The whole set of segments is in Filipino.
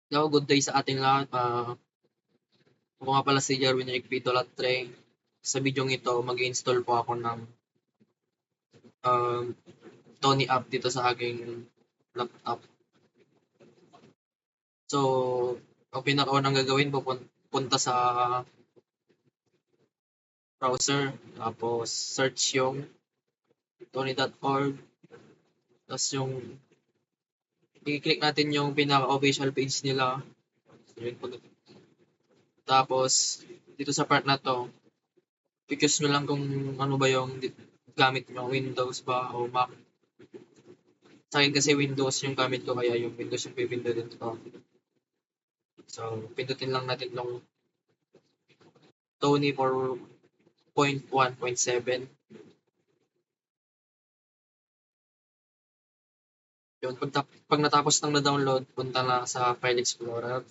Hello, good day sa ating lahat. Ako nga pala si Jerwin Enriquito Latre. Sa bidyong ito, mag-install po ako ng um, Tony app dito sa aking laptop. So, ang pinakaunang gagawin, punta sa browser, tapos search yung tony.org, tapos yung i-click natin yung pinaka-official page nila. Tapos, dito sa part na to, i-choose nyo lang kung ano ba yung gamit nyo, Windows ba o Mac. Sa akin kasi Windows yung gamit ko kaya yung Windows yung pipindutin ko. So, pindutin lang natin ng Tony for 0.1.7. Yun, pag natapos nang na-download, punta na sa File Explorer.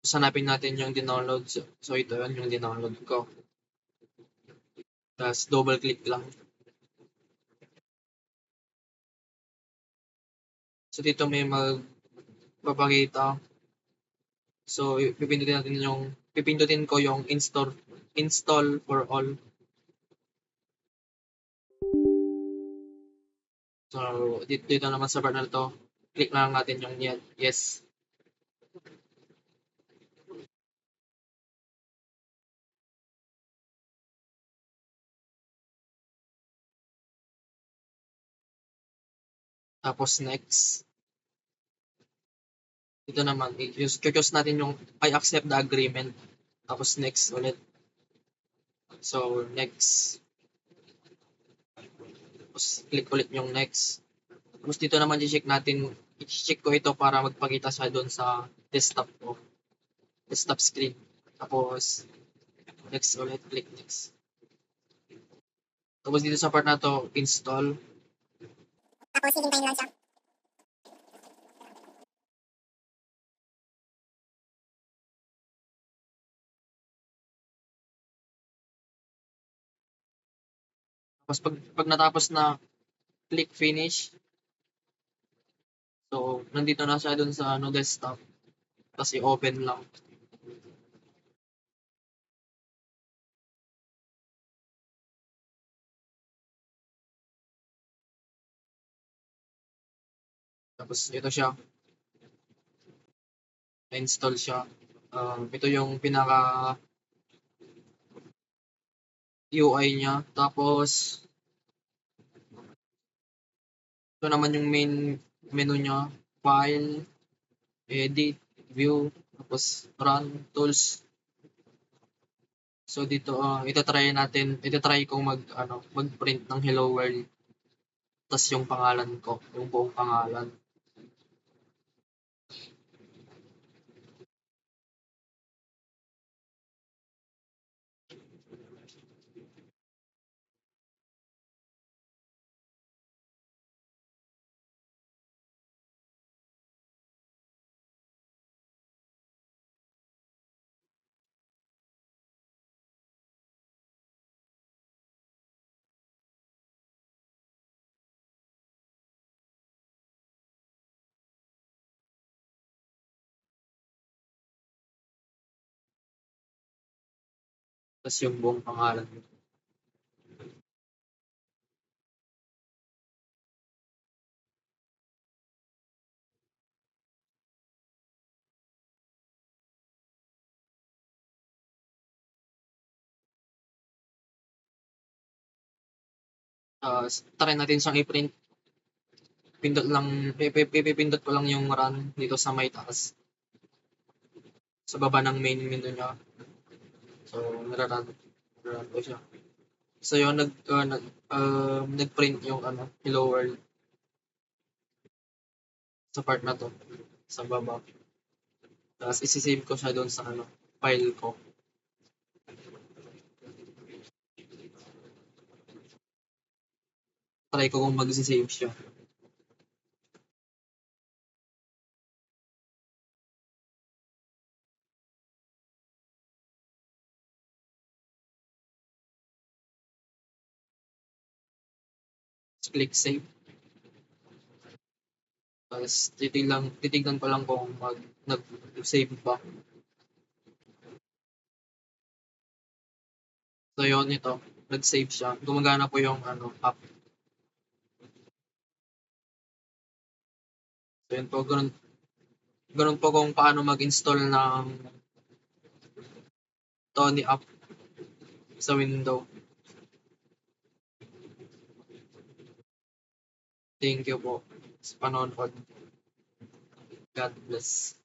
So, hanapin natin yung dinownload. So, ito yun yung dinownload ko. Tapos, double click lang. So, dito may magpapakita. So, pipindutin ko yung install for all. So, dito naman sa part na to, click lang natin yung yes. Tapos next. Dito naman, i-choose natin yung I accept the agreement. Tapos next ulit. So, next. Tapos click ulit yung next. Tapos dito naman i-check natin, i-check ko ito para magpakita siya doon sa desktop ko. Desktop screen. Tapos, next ulit, click next. Tapos dito sa part na to, install. Tapos hihintayin lang siya. Tapos pag natapos na, click finish. So, nandito na siya doon sa desktop. Tapos i-open lang. Tapos ito siya, na-install siya. Ito yung pinaka UI niya. Tapos, ito naman yung main menu niya. File, edit, view, tapos run, tools. So dito, itatry kong mag-print ng hello world. Tapos yung pangalan ko, yung buong pangalan. Tapos yung buong pangalan. Try natin siyang i-print. Pipindot ko lang yung run dito sa may taas. Sa baba ng main menu niya. So, nararan ko siya. So, yun, nag-print yung hello world sa part na to, sa baba. Tapos, isi-save ko siya doon sa file ko. Try ko kung mag-save siya. Click save. Tapos titignan ko lang kung nag-save ba. So yun, ito, nag-save siya. Gumagana po yung app. So yun po, ganun po kung paano mag-install ng Tony app sa Windows. Thank you po sa panonood. God bless.